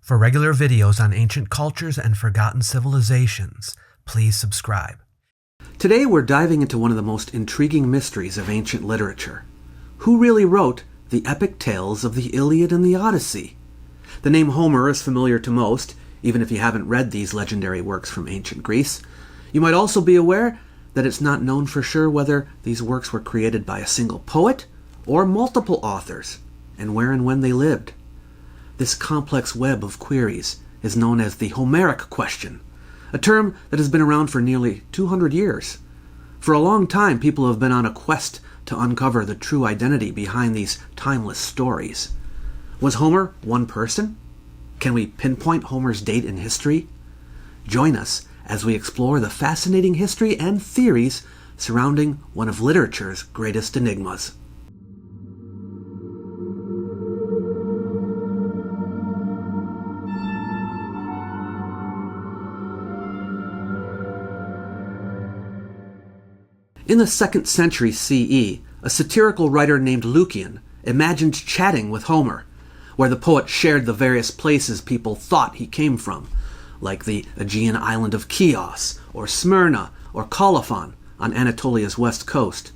For regular videos on ancient cultures and forgotten civilizations, please subscribe. Today we're diving into one of the most intriguing mysteries of ancient literature. Who really wrote the epic tales of the Iliad and the Odyssey? The name Homer is familiar to most, even if you haven't read these legendary works from ancient Greece. You might also be aware that it's not known for sure whether these works were created by a single poet or multiple authors, and where and when they lived. This complex web of queries is known as the Homeric question, a term that has been around for nearly 200 years. For a long time, people have been on a quest to uncover the true identity behind these timeless stories. Was Homer one person? Can we pinpoint Homer's date in history? Join us as we explore the fascinating history and theories surrounding one of literature's greatest enigmas. In the 2nd century CE, a satirical writer named Lucian imagined chatting with Homer, where the poet shared the various places people thought he came from, like the Aegean island of Chios, or Smyrna, or Colophon on Anatolia's west coast.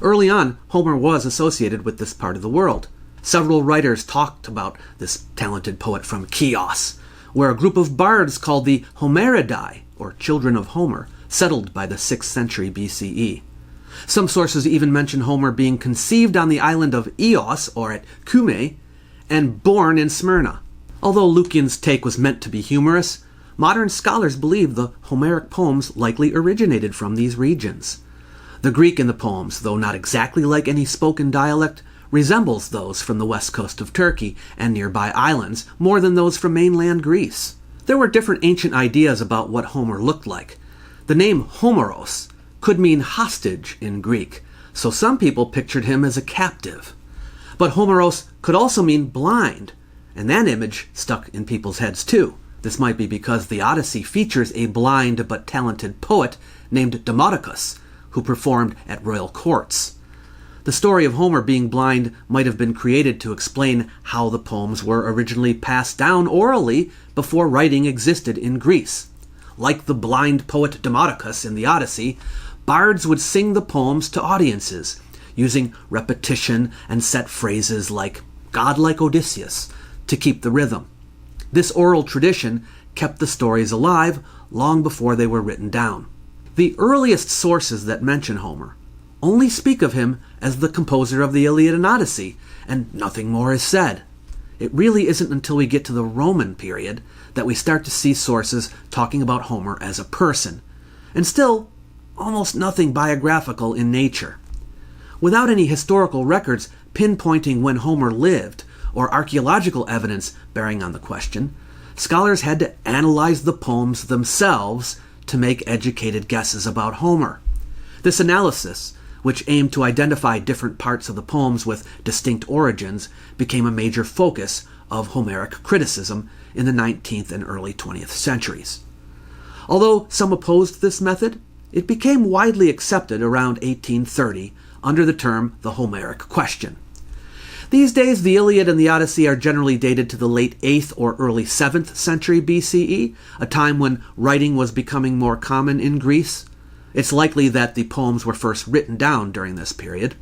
Early on, Homer was associated with this part of the world. Several writers talked about this talented poet from Chios, where a group of bards called the Homeridae, or children of Homer, settled by the 6th century BCE. Some sources even mention Homer being conceived on the island of Ios, or at Cumae, and born in Smyrna. Although Lucian's take was meant to be humorous, modern scholars believe the Homeric poems likely originated from these regions. The Greek in the poems, though not exactly like any spoken dialect, resembles those from the west coast of Turkey and nearby islands more than those from mainland Greece. There were different ancient ideas about what Homer looked like. The name Homeros could mean hostage in Greek, so some people pictured him as a captive. But Homeros could also mean blind, and that image stuck in people's heads too. This might be because the Odyssey features a blind but talented poet named Demodocus, who performed at royal courts. The story of Homer being blind might have been created to explain how the poems were originally passed down orally before writing existed in Greece. Like the blind poet Demodocus in the Odyssey, bards would sing the poems to audiences, using repetition and set phrases like "godlike Odysseus" to keep the rhythm. This oral tradition kept the stories alive long before they were written down. The earliest sources that mention Homer only speak of him as the composer of the Iliad and Odyssey, and nothing more is said. It really isn't until we get to the Roman period that we start to see sources talking about Homer as a person, and still almost nothing biographical in nature. Without any historical records pinpointing when Homer lived, or archaeological evidence bearing on the question, scholars had to analyze the poems themselves to make educated guesses about Homer. This analysis, which aimed to identify different parts of the poems with distinct origins, became a major focus of Homeric criticism in the 19th and early 20th centuries. Although some opposed this method, it became widely accepted around 1830 under the term the Homeric question. These days, the Iliad and the Odyssey are generally dated to the late 8th or early 7th century BCE, a time when writing was becoming more common in Greece. It's likely that the poems were first written down during this period.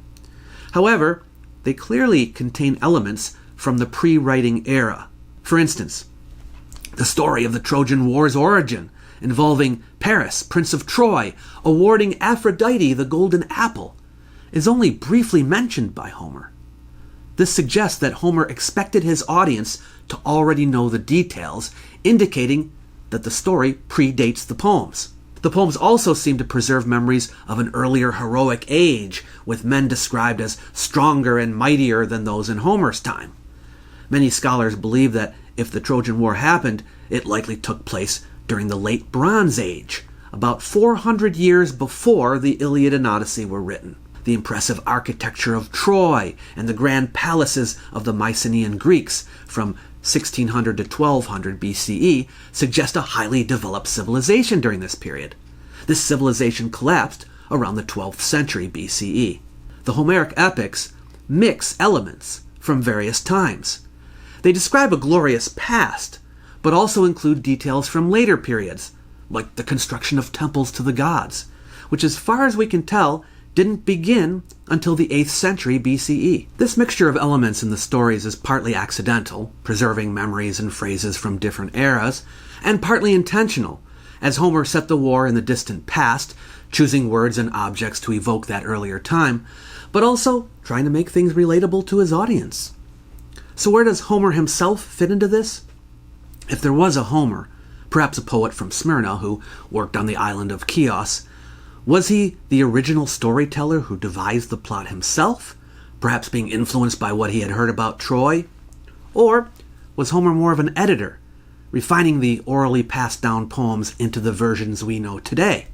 However, they clearly contain elements from the pre-writing era. For instance, the story of the Trojan War's origin, involving Paris, Prince of Troy, awarding Aphrodite the golden apple, is only briefly mentioned by Homer. This suggests that Homer expected his audience to already know the details, indicating that the story predates the poems. The poems also seem to preserve memories of an earlier heroic age, with men described as stronger and mightier than those in Homer's time. Many scholars believe that if the Trojan War happened, it likely took place during the late Bronze Age, about 400 years before the Iliad and Odyssey were written. The impressive architecture of Troy and the grand palaces of the Mycenaean Greeks from 1600 to 1200 BCE suggest a highly developed civilization during this period. This civilization collapsed around the 12th century BCE. The Homeric epics mix elements from various times. They describe a glorious past, but also include details from later periods, like the construction of temples to the gods, which as far as we can tell didn't begin until the 8th century BCE. This mixture of elements in the stories is partly accidental, preserving memories and phrases from different eras, and partly intentional, as Homer set the war in the distant past, choosing words and objects to evoke that earlier time, but also trying to make things relatable to his audience. So where does Homer himself fit into this? If there was a Homer, perhaps a poet from Smyrna who worked on the island of Chios, was he the original storyteller who devised the plot himself, perhaps being influenced by what he had heard about Troy? Or was Homer more of an editor, refining the orally passed down poems into the versions we know today?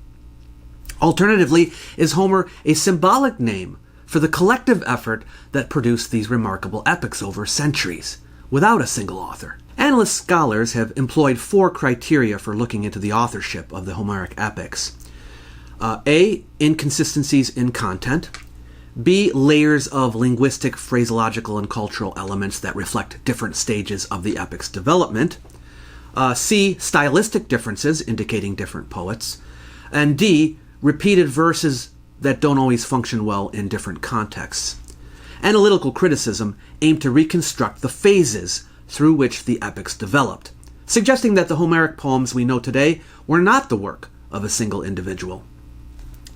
Alternatively, is Homer a symbolic name for the collective effort that produced these remarkable epics over centuries, without a single author? Analyst scholars have employed 4 criteria for looking into the authorship of the Homeric epics. A. Inconsistencies in content. B. Layers of linguistic, phraseological, and cultural elements that reflect different stages of the epic's development. C. Stylistic differences indicating different poets. And D. Repeated verses that don't always function well in different contexts. Analytical criticism aimed to reconstruct the phases through which the epics developed, suggesting that the Homeric poems we know today were not the work of a single individual.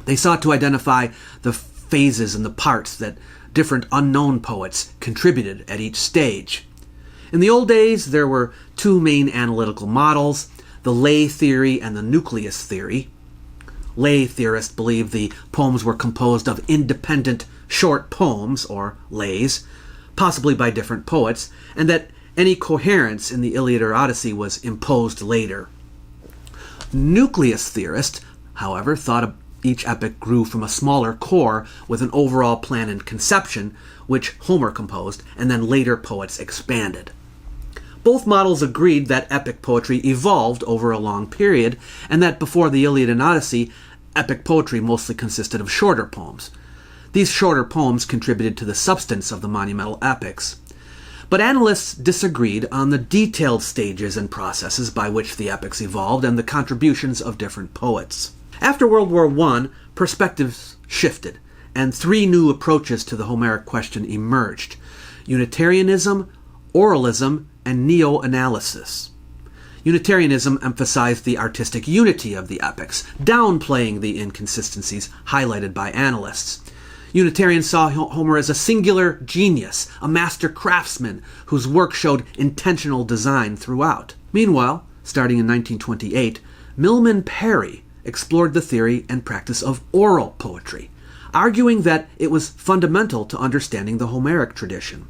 They sought to identify the phases and the parts that different unknown poets contributed at each stage. In the old days, there were 2 main analytical models, the lay theory and the nucleus theory. Lay theorists believed the poems were composed of independent short poems, or lays, possibly by different poets, and that any coherence in the Iliad or Odyssey was imposed later. Nucleus theorists, however, thought each epic grew from a smaller core with an overall plan and conception, which Homer composed, and then later poets expanded. Both models agreed that epic poetry evolved over a long period, and that before the Iliad and Odyssey, epic poetry mostly consisted of shorter poems. These shorter poems contributed to the substance of the monumental epics. But analysts disagreed on the detailed stages and processes by which the epics evolved and the contributions of different poets. After World War I, perspectives shifted, and 3 new approaches to the Homeric question emerged: Unitarianism, oralism, and Neoanalysis. Unitarianism emphasized the artistic unity of the epics, downplaying the inconsistencies highlighted by analysts. Unitarians saw Homer as a singular genius, a master craftsman whose work showed intentional design throughout. Meanwhile, starting in 1928, Milman Parry explored the theory and practice of oral poetry, arguing that it was fundamental to understanding the Homeric tradition.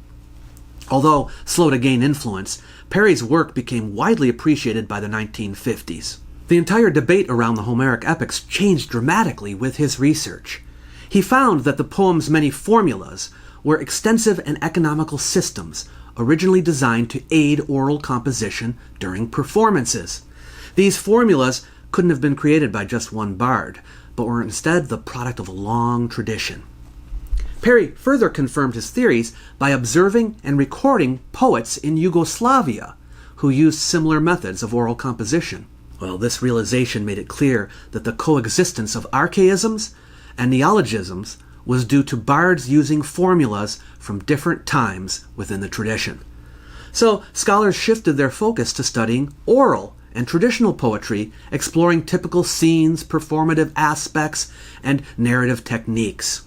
Although slow to gain influence, Parry's work became widely appreciated by the 1950s. The entire debate around the Homeric epics changed dramatically with his research. He found that the poem's many formulas were extensive and economical systems originally designed to aid oral composition during performances. These formulas couldn't have been created by just one bard, but were instead the product of a long tradition. Parry further confirmed his theories by observing and recording poets in Yugoslavia who used similar methods of oral composition. Well, this realization made it clear that the coexistence of archaisms and neologisms was due to bards using formulas from different times within the tradition. So scholars shifted their focus to studying oral and traditional poetry, exploring typical scenes, performative aspects, and narrative techniques.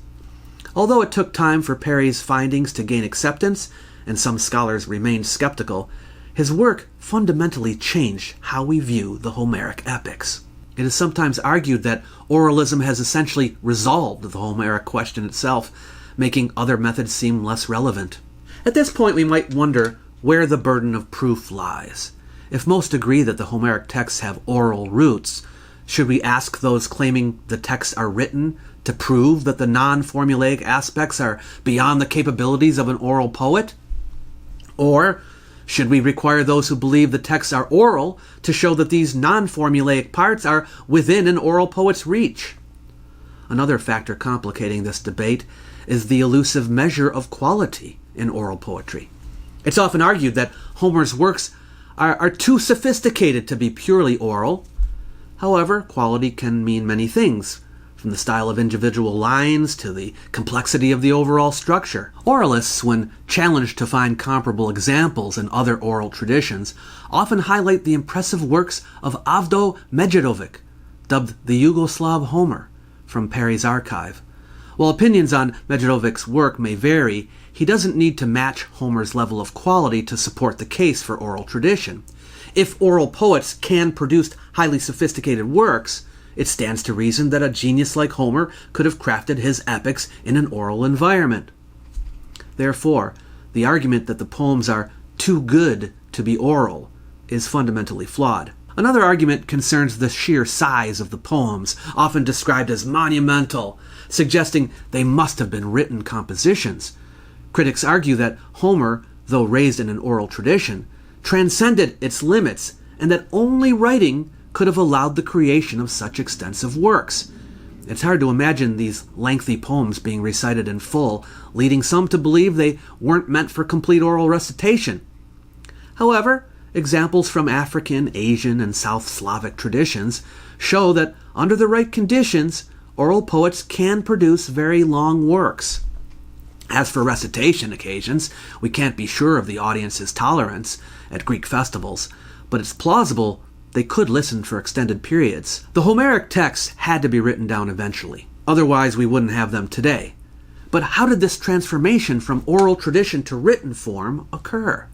Although it took time for Parry's findings to gain acceptance, and some scholars remained skeptical, his work fundamentally changed how we view the Homeric epics. It is sometimes argued that oralism has essentially resolved the Homeric question itself, making other methods seem less relevant. At this point, we might wonder where the burden of proof lies. If most agree that the Homeric texts have oral roots, should we ask those claiming the texts are written to prove that the non-formulaic aspects are beyond the capabilities of an oral poet? Or should we require those who believe the texts are oral to show that these non-formulaic parts are within an oral poet's reach? Another factor complicating this debate is the elusive measure of quality in oral poetry. It's often argued that Homer's works are too sophisticated to be purely oral. However, quality can mean many things, from the style of individual lines to the complexity of the overall structure. Oralists, when challenged to find comparable examples in other oral traditions, often highlight the impressive works of Avdo Međedović, dubbed the Yugoslav Homer, from Perry's archive. While opinions on Međedovic's work may vary, he doesn't need to match Homer's level of quality to support the case for oral tradition. If oral poets can produce highly sophisticated works, it stands to reason that a genius like Homer could have crafted his epics in an oral environment. Therefore, the argument that the poems are too good to be oral is fundamentally flawed. Another argument concerns the sheer size of the poems, often described as monumental, suggesting they must have been written compositions. Critics argue that Homer, though raised in an oral tradition, transcended its limits, and that only writing could have allowed the creation of such extensive works. It's hard to imagine these lengthy poems being recited in full, leading some to believe they weren't meant for complete oral recitation. However, examples from African, Asian, and South Slavic traditions show that under the right conditions, oral poets can produce very long works. As for recitation occasions, we can't be sure of the audience's tolerance at Greek festivals, but it's plausible they could listen for extended periods. The Homeric texts had to be written down eventually. Otherwise, we wouldn't have them today. But how did this transformation from oral tradition to written form occur?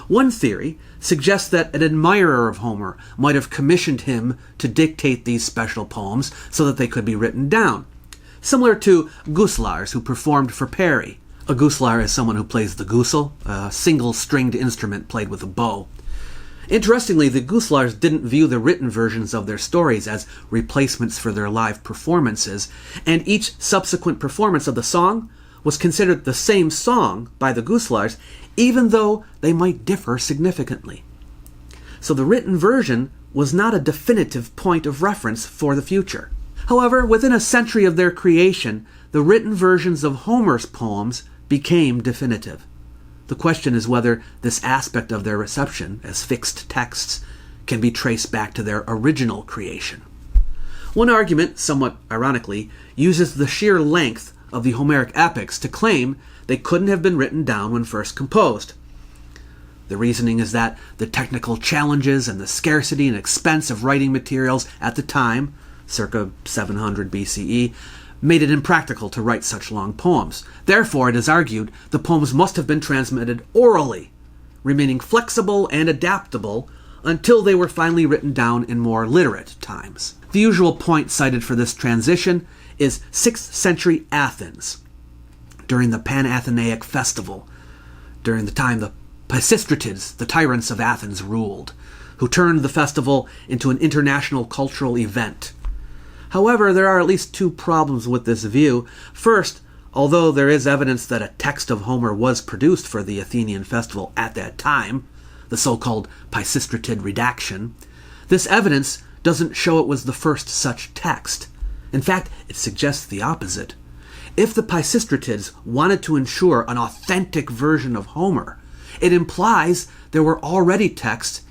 One theory suggests that an admirer of Homer might have commissioned him to dictate these special poems so that they could be written down, similar to guslars who performed for Perry. A guslar is someone who plays the gusel, a single-stringed instrument played with a bow. Interestingly, the guslars didn't view the written versions of their stories as replacements for their live performances, and each subsequent performance of the song was considered the same song by the guslars, even though they might differ significantly. So the written version was not a definitive point of reference for the future. However, within a century of their creation, the written versions of Homer's poems became definitive. The question is whether this aspect of their reception as fixed texts can be traced back to their original creation. One argument, somewhat ironically, uses the sheer length of the Homeric epics to claim they couldn't have been written down when first composed. The reasoning is that the technical challenges and the scarcity and expense of writing materials at the time, circa 700 BCE, made it impractical to write such long poems. Therefore, it is argued, the poems must have been transmitted orally, remaining flexible and adaptable until they were finally written down in more literate times. The usual point cited for this transition is 6th century Athens, during the Pan-Athenaic festival, during the time the Pisistratids, the tyrants of Athens, ruled, who turned the festival into an international cultural event. However, there are at least two problems with this view. First, although there is evidence that a text of Homer was produced for the Athenian festival at that time, the so-called Pisistratid redaction, this evidence doesn't show it was the first such text. In fact, it suggests the opposite. If the Pisistratids wanted to ensure an authentic version of Homer, it implies there were already texts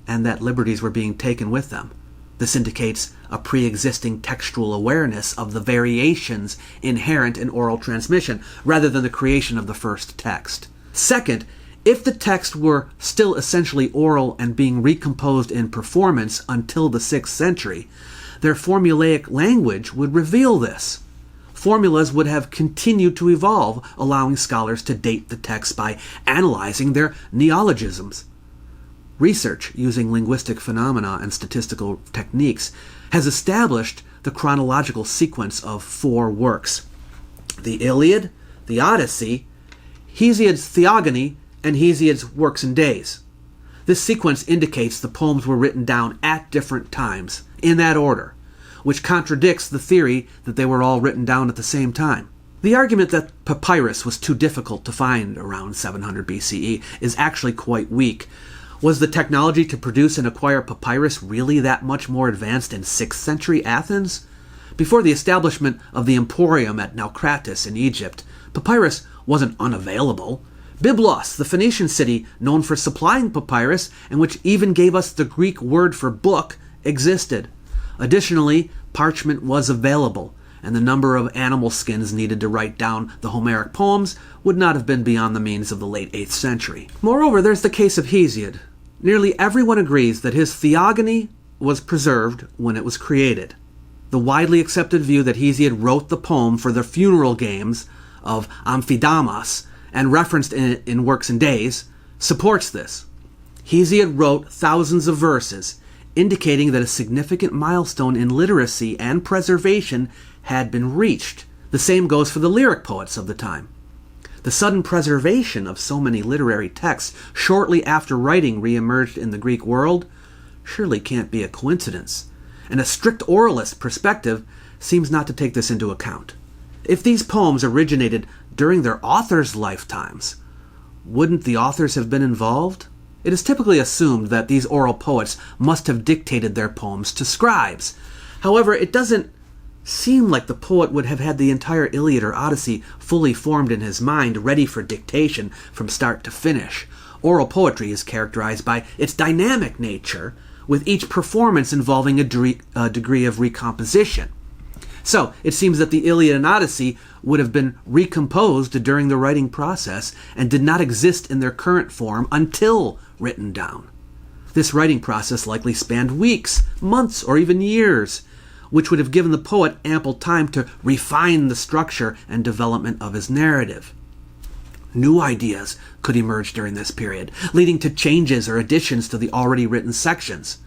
and that liberties were being taken with them. This indicates a pre-existing textual awareness of the variations inherent in oral transmission, rather than the creation of the first text. Second, if the text were still essentially oral and being recomposed in performance until the 6th century, their formulaic language would reveal this. Formulas would have continued to evolve, allowing scholars to date the text by analyzing their neologisms. Research using linguistic phenomena and statistical techniques has established the chronological sequence of 4 works: the Iliad, the Odyssey, Hesiod's Theogony, and Hesiod's Works and Days. This sequence indicates the poems were written down at different times, in that order, which contradicts the theory that they were all written down at the same time. The argument that papyrus was too difficult to find around 700 BCE is actually quite weak. Was the technology to produce and acquire papyrus really that much more advanced in 6th century Athens? Before the establishment of the Emporium at Naucratis in Egypt, papyrus wasn't unavailable. Byblos, the Phoenician city known for supplying papyrus and which even gave us the Greek word for book, existed. Additionally, parchment was available, and the number of animal skins needed to write down the Homeric poems would not have been beyond the means of the late 8th century. Moreover, there's the case of Hesiod. Nearly everyone agrees that his theogony was preserved when it was created. The widely accepted view that Hesiod wrote the poem for the funeral games of Amphidamas and referenced in it in Works and Days supports this. Hesiod wrote thousands of verses, indicating that a significant milestone in literacy and preservation had been reached. The same goes for the lyric poets of the time. The sudden preservation of so many literary texts shortly after writing re-emerged in the Greek world surely can't be a coincidence, and a strict oralist perspective seems not to take this into account. If these poems originated during their authors' lifetimes, wouldn't the authors have been involved? It is typically assumed that these oral poets must have dictated their poems to scribes. However, it doesn't seem like the poet would have had the entire Iliad or Odyssey fully formed in his mind, ready for dictation from start to finish. Oral poetry is characterized by its dynamic nature, with each performance involving a degree of recomposition. So, it seems that the Iliad and Odyssey would have been recomposed during the writing process and did not exist in their current form until written down. This writing process likely spanned weeks, months, or even years, which would have given the poet ample time to refine the structure and development of his narrative. New ideas could emerge during this period, leading to changes or additions to the already written sections.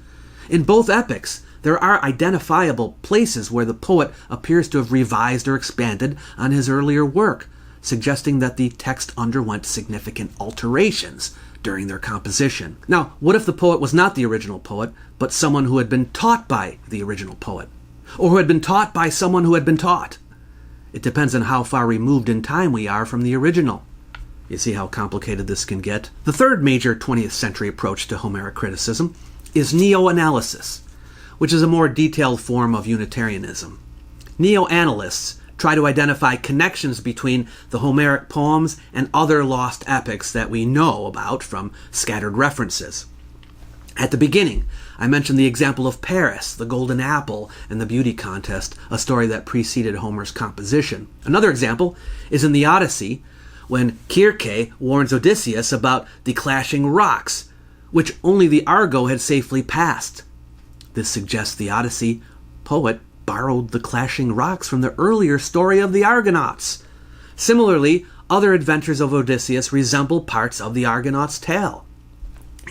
In both epics, there are identifiable places where the poet appears to have revised or expanded on his earlier work, suggesting that the text underwent significant alterations during their composition. Now, what if the poet was not the original poet, but someone who had been taught by the original poet? Or who had been taught by someone who had been taught? It depends on how far removed in time we are from the original. You see how complicated this can get? The third major 20th century approach to Homeric criticism is Neoanalysis, which is a more detailed form of Unitarianism. Neoanalysts try to identify connections between the Homeric poems and other lost epics that we know about from scattered references. At the beginning, I mentioned the example of Paris, the golden apple, and the beauty contest, a story that preceded Homer's composition. Another example is in the Odyssey, when Circe warns Odysseus about the clashing rocks, which only the Argo had safely passed. This suggests the Odyssey poet borrowed the clashing rocks from the earlier story of the Argonauts. Similarly, other adventures of Odysseus resemble parts of the Argonauts' tale,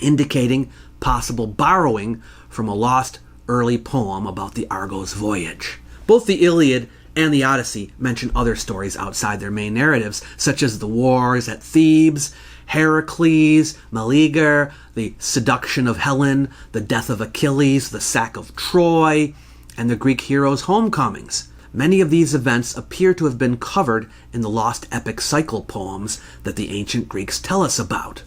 indicating possible borrowing from a lost early poem about the Argo's voyage. Both the Iliad and the Odyssey mention other stories outside their main narratives, such as the wars at Thebes, Heracles, Meleager, the seduction of Helen, the death of Achilles, the sack of Troy, and the Greek heroes' homecomings. Many of these events appear to have been covered in the lost epic cycle poems that the ancient Greeks tell us about.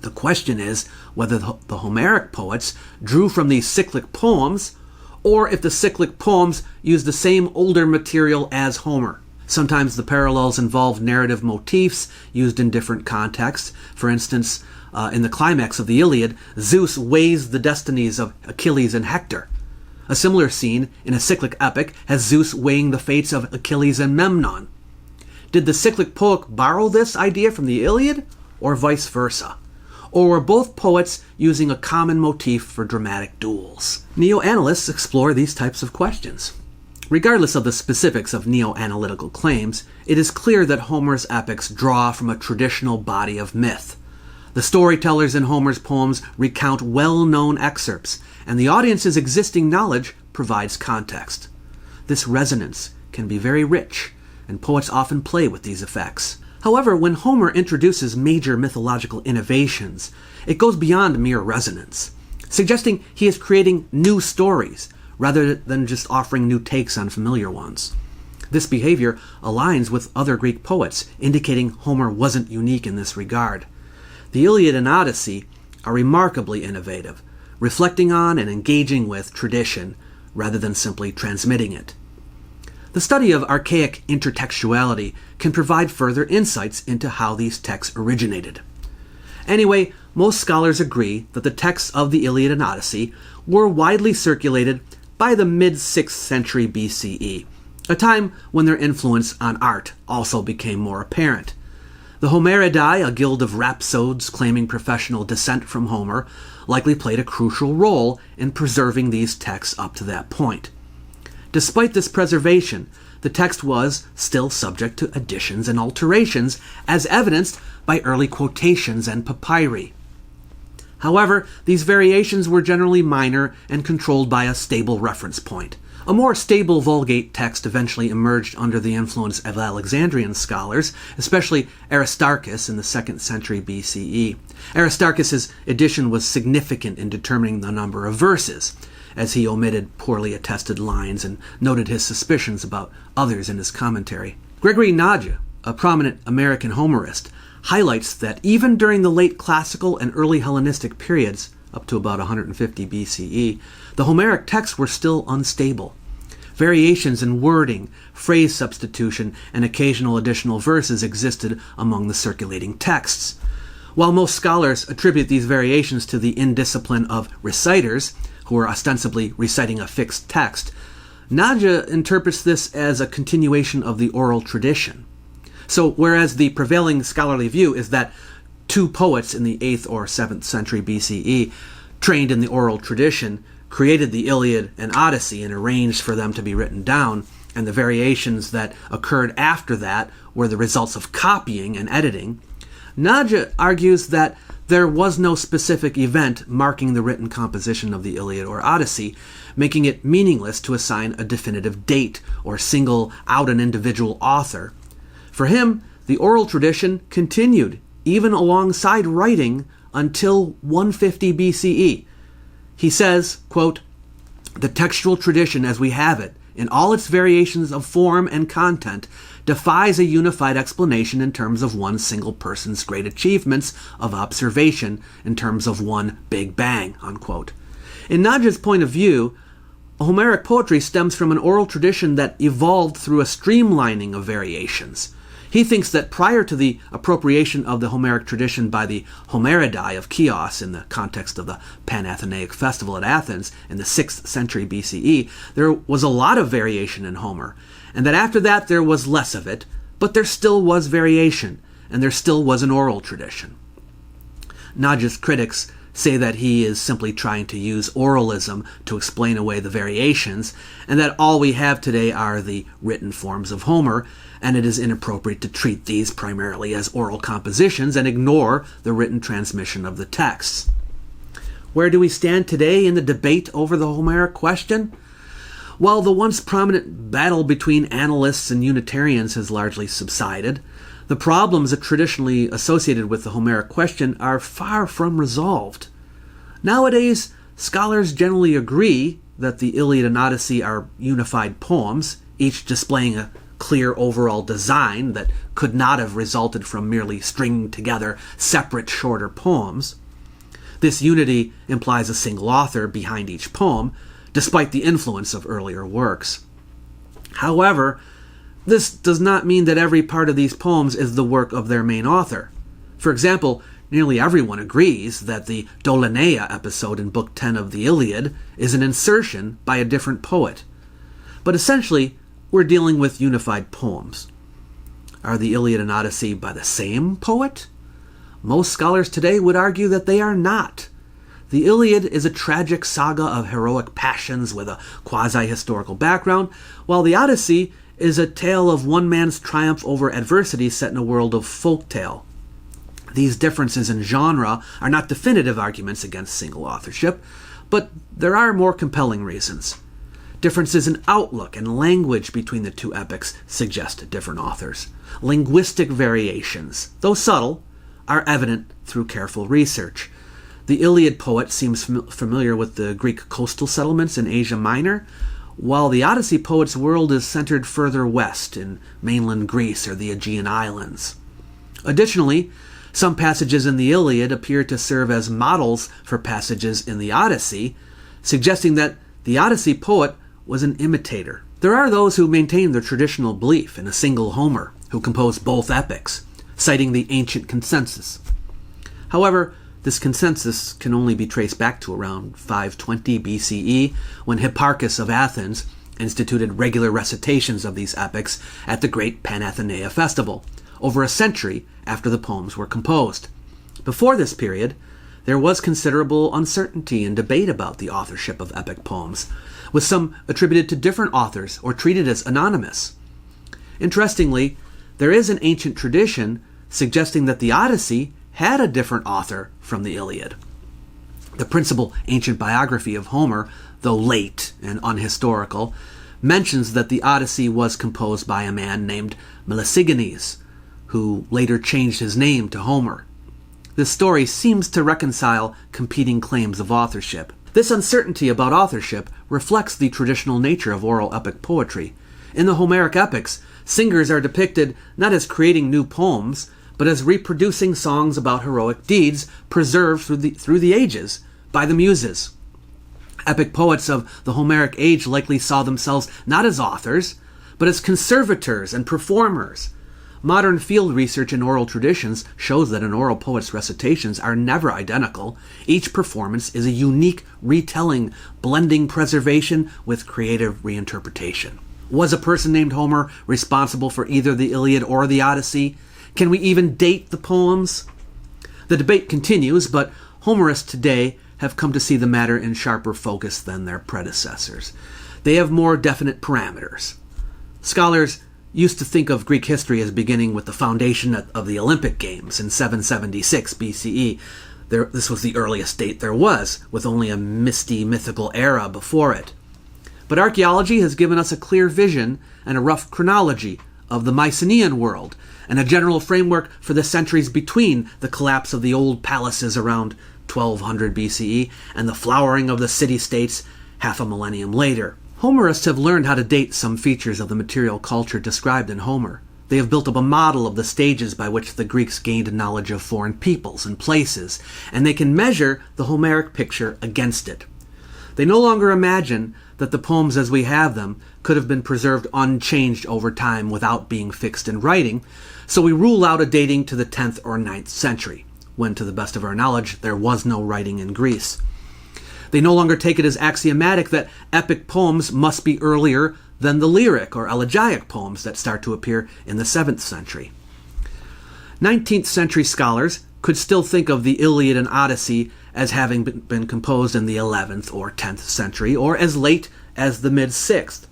The question is whether the Homeric poets drew from these cyclic poems, or if the cyclic poems used the same older material as Homer. Sometimes the parallels involve narrative motifs used in different contexts. For instance, in the climax of the Iliad, Zeus weighs the destinies of Achilles and Hector. A similar scene in a cyclic epic has Zeus weighing the fates of Achilles and Memnon. Did the cyclic poet borrow this idea from the Iliad, or vice versa? Or were both poets using a common motif for dramatic duels? Neoanalysts explore these types of questions. Regardless of the specifics of neo-analytical claims, it is clear that Homer's epics draw from a traditional body of myth. The storytellers in Homer's poems recount well-known excerpts, and the audience's existing knowledge provides context. This resonance can be very rich, and poets often play with these effects. However, when Homer introduces major mythological innovations, it goes beyond mere resonance, suggesting he is creating new stories, rather than just offering new takes on familiar ones. This behavior aligns with other Greek poets, indicating Homer wasn't unique in this regard. The Iliad and Odyssey are remarkably innovative, reflecting on and engaging with tradition rather than simply transmitting it. The study of archaic intertextuality can provide further insights into how these texts originated. Anyway, most scholars agree that the texts of the Iliad and Odyssey were widely circulated by the mid-6th century BCE, a time when their influence on art also became more apparent. The Homeridae, a guild of rhapsodes claiming professional descent from Homer, likely played a crucial role in preserving these texts up to that point. Despite this preservation, the text was still subject to additions and alterations, as evidenced by early quotations and papyri. However, these variations were generally minor and controlled by a stable reference point. A more stable Vulgate text eventually emerged under the influence of Alexandrian scholars, especially Aristarchus in the 2nd century BCE. Aristarchus's edition was significant in determining the number of verses, as he omitted poorly attested lines and noted his suspicions about others in his commentary. Gregory Naja, a prominent American Homerist, highlights that even during the late classical and early Hellenistic periods, up to about 150 BCE, the Homeric texts were still unstable. Variations in wording, phrase substitution, and occasional additional verses existed among the circulating texts. While most scholars attribute these variations to the indiscipline of reciters, who were ostensibly reciting a fixed text, Naja interprets this as a continuation of the oral tradition. So, whereas the prevailing scholarly view is that two poets in the 8th or 7th century BCE, trained in the oral tradition, created the Iliad and Odyssey and arranged for them to be written down, and the variations that occurred after that were the results of copying and editing, Naja argues that there was no specific event marking the written composition of the Iliad or Odyssey, making it meaningless to assign a definitive date or single out an individual author. For him, the oral tradition continued, even alongside writing, until 150 BCE. He says, quote, "The textual tradition as we have it, in all its variations of form and content, defies a unified explanation in terms of one single person's great achievements of observation, in terms of one Big Bang," unquote. In Naja's point of view, Homeric poetry stems from an oral tradition that evolved through a streamlining of variations. He thinks that prior to the appropriation of the Homeric tradition by the Homeridae of Chios in the context of the Panathenaic festival at Athens in the 6th century BCE, there was a lot of variation in Homer, and that after that there was less of it, but there still was variation, and there still was an oral tradition. Naja's critics say that he is simply trying to use oralism to explain away the variations, and that all we have today are the written forms of Homer, and it is inappropriate to treat these primarily as oral compositions and ignore the written transmission of the texts. Where do we stand today in the debate over the Homeric question? While the once prominent battle between analysts and Unitarians has largely subsided, the problems traditionally associated with the Homeric question are far from resolved. Nowadays, scholars generally agree that the Iliad and Odyssey are unified poems, each displaying a clear overall design that could not have resulted from merely stringing together separate shorter poems. This unity implies a single author behind each poem, despite the influence of earlier works. However, this does not mean that every part of these poems is the work of their main author. For example, nearly everyone agrees that the Dolaneia episode in Book 10 of the Iliad is an insertion by a different poet. But essentially, we're dealing with unified poems. Are the Iliad and Odyssey by the same poet? Most scholars today would argue that they are not. The Iliad is a tragic saga of heroic passions with a quasi-historical background, while the Odyssey is a tale of one man's triumph over adversity set in a world of folktale. These differences in genre are not definitive arguments against single authorship, but there are more compelling reasons. Differences in outlook and language between the two epics suggest different authors. Linguistic variations, though subtle, are evident through careful research. The Iliad poet seems familiar with the Greek coastal settlements in Asia Minor, while the Odyssey poet's world is centered further west in mainland Greece or the Aegean Islands. Additionally, some passages in the Iliad appear to serve as models for passages in the Odyssey, suggesting that the Odyssey poet was an imitator. There are those who maintain the traditional belief in a single Homer, who composed both epics, citing the ancient consensus. However, this consensus can only be traced back to around 520 BCE, when Hipparchus of Athens instituted regular recitations of these epics at the Great Panathenea Festival, over a century after the poems were composed. Before this period, there was considerable uncertainty and debate about the authorship of epic poems, with some attributed to different authors or treated as anonymous. Interestingly, there is an ancient tradition suggesting that the Odyssey had a different author from the Iliad. The principal ancient biography of Homer, though late and unhistorical, mentions that the Odyssey was composed by a man named Melesigenes, who later changed his name to Homer. This story seems to reconcile competing claims of authorship. This uncertainty about authorship reflects the traditional nature of oral epic poetry. In the Homeric epics, singers are depicted not as creating new poems, but as reproducing songs about heroic deeds preserved through the ages by the Muses. Epic poets of the Homeric age likely saw themselves not as authors, but as conservators and performers. Modern field research in oral traditions shows that an oral poet's recitations are never identical. Each performance is a unique retelling, blending preservation with creative reinterpretation. Was a person named Homer responsible for either the Iliad or the Odyssey? Can we even date the poems? The debate continues, but Homerists today have come to see the matter in sharper focus than their predecessors. They have more definite parameters. Scholars used to think of Greek history as beginning with the foundation of the Olympic Games in 776 BCE. This was the earliest date there was, with only a misty, mythical era before it. But archaeology has given us a clear vision and a rough chronology of the Mycenaean world, and a general framework for the centuries between the collapse of the old palaces around 1200 BCE and the flowering of the city-states half a millennium later. Homerists have learned how to date some features of the material culture described in Homer. They have built up a model of the stages by which the Greeks gained knowledge of foreign peoples and places, and they can measure the Homeric picture against it. They no longer imagine that the poems as we have them could have been preserved unchanged over time without being fixed in writing, so we rule out a dating to the 10th or 9th century, when, to the best of our knowledge, there was no writing in Greece. They no longer take it as axiomatic that epic poems must be earlier than the lyric or elegiac poems that start to appear in the 7th century. 19th century scholars could still think of the Iliad and Odyssey as having been composed in the 11th or 10th century, or as late as the mid-6th.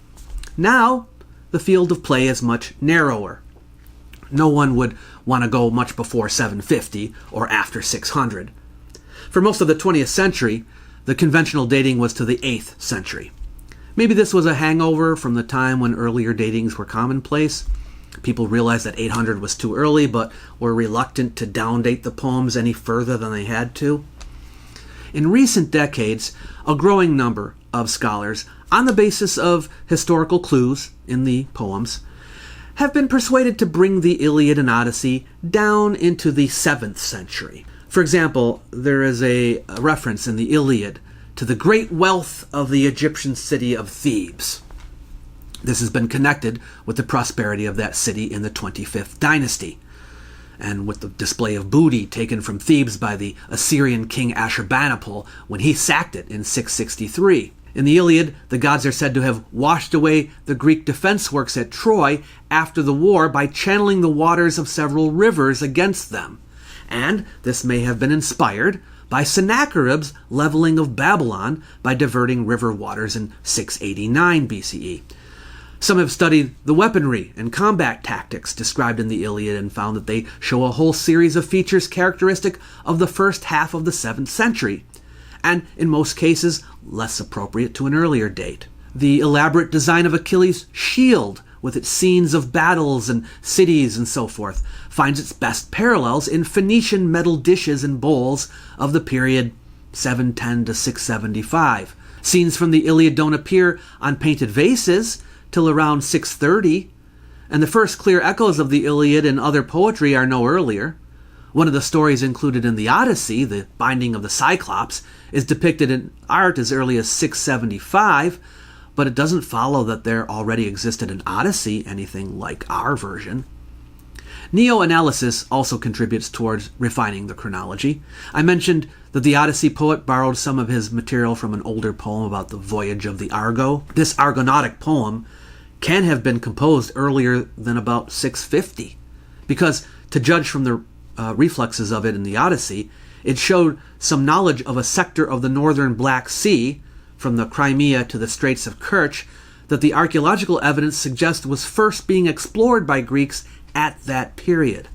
Now, the field of play is much narrower. No one would want to go much before 750 or after 600. For most of the 20th century, the conventional dating was to the 8th century. Maybe this was a hangover from the time when earlier datings were commonplace. People realized that 800 was too early, but were reluctant to downdate the poems any further than they had to. In recent decades, a growing number of scholars, on the basis of historical clues in the poems, have been persuaded to bring the Iliad and Odyssey down into the 7th century. For example, there is a reference in the Iliad to the great wealth of the Egyptian city of Thebes. This has been connected with the prosperity of that city in the 25th dynasty, and with the display of booty taken from Thebes by the Assyrian king Ashurbanipal when he sacked it in 663. In the Iliad, the gods are said to have washed away the Greek defense works at Troy after the war by channeling the waters of several rivers against them. And this may have been inspired by Sennacherib's leveling of Babylon by diverting river waters in 689 BCE. Some have studied the weaponry and combat tactics described in the Iliad and found that they show a whole series of features characteristic of the first half of the 7th century, and in most cases less appropriate to an earlier date. The elaborate design of Achilles' shield, with its scenes of battles and cities and so forth, finds its best parallels in Phoenician metal dishes and bowls of the period 710 to 675. Scenes from the Iliad don't appear on painted vases till around 630, and the first clear echoes of the Iliad and other poetry are no earlier. One of the stories included in the Odyssey, the binding of the Cyclops, is depicted in art as early as 675, but it doesn't follow that there already existed an Odyssey, anything like our version. Neoanalysis also contributes towards refining the chronology. I mentioned that the Odyssey poet borrowed some of his material from an older poem about the voyage of the Argo. This Argonautic poem can have been composed earlier than about 650, because to judge from the reflexes of it in the Odyssey, it showed some knowledge of a sector of the northern Black Sea, from the Crimea to the Straits of Kerch, that the archaeological evidence suggests was first being explored by Greeks at that period.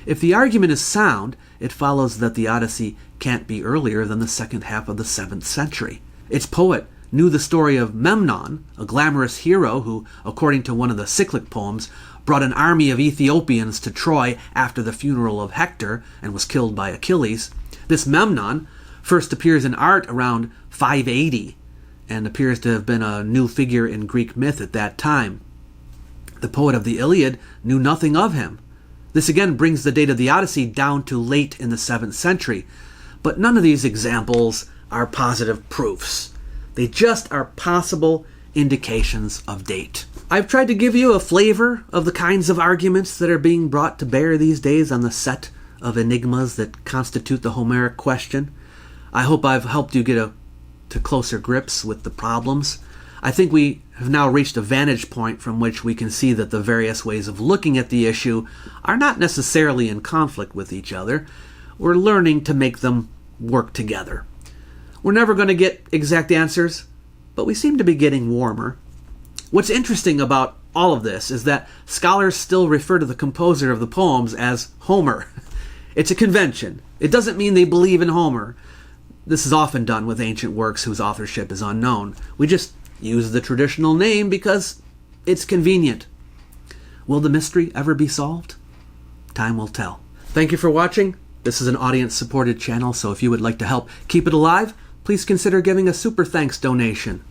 If the argument is sound, it follows that the Odyssey can't be earlier than the second half of the 7th century. Its poet knew the story of Memnon, a glamorous hero who, according to one of the cyclic poems, brought an army of Ethiopians to Troy after the funeral of Hector and was killed by Achilles. This Memnon first appears in art around 580 and appears to have been a new figure in Greek myth at that time. The poet of the Iliad knew nothing of him. This again brings the date of the Odyssey down to late in the 7th century, but none of these examples are positive proofs. They just are possible indications of date. I've tried to give you a flavor of the kinds of arguments that are being brought to bear these days on the set of enigmas that constitute the Homeric question. I hope I've helped you get to closer grips with the problems. I think we have now reached a vantage point from which we can see that the various ways of looking at the issue are not necessarily in conflict with each other. We're learning to make them work together. We're never going to get exact answers, but we seem to be getting warmer. What's interesting about all of this is that scholars still refer to the composer of the poems as Homer. It's a convention. It doesn't mean they believe in Homer. This is often done with ancient works whose authorship is unknown. We just use the traditional name because it's convenient. Will the mystery ever be solved? Time will tell. Thank you for watching. This is an audience-supported channel, so if you would like to help keep it alive, please consider giving a super thanks donation.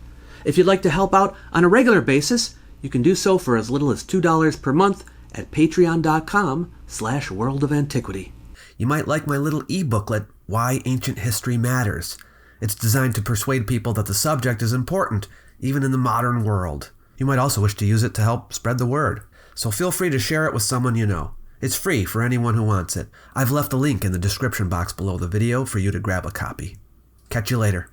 If you'd like to help out on a regular basis, you can do so for as little as $2 per month at patreon.com/World of Antiquity. You might like my little e-booklet, Why Ancient History Matters. It's designed to persuade people that the subject is important, even in the modern world. You might also wish to use it to help spread the word, so feel free to share it with someone you know. It's free for anyone who wants it. I've left a link in the description box below the video for you to grab a copy. Catch you later.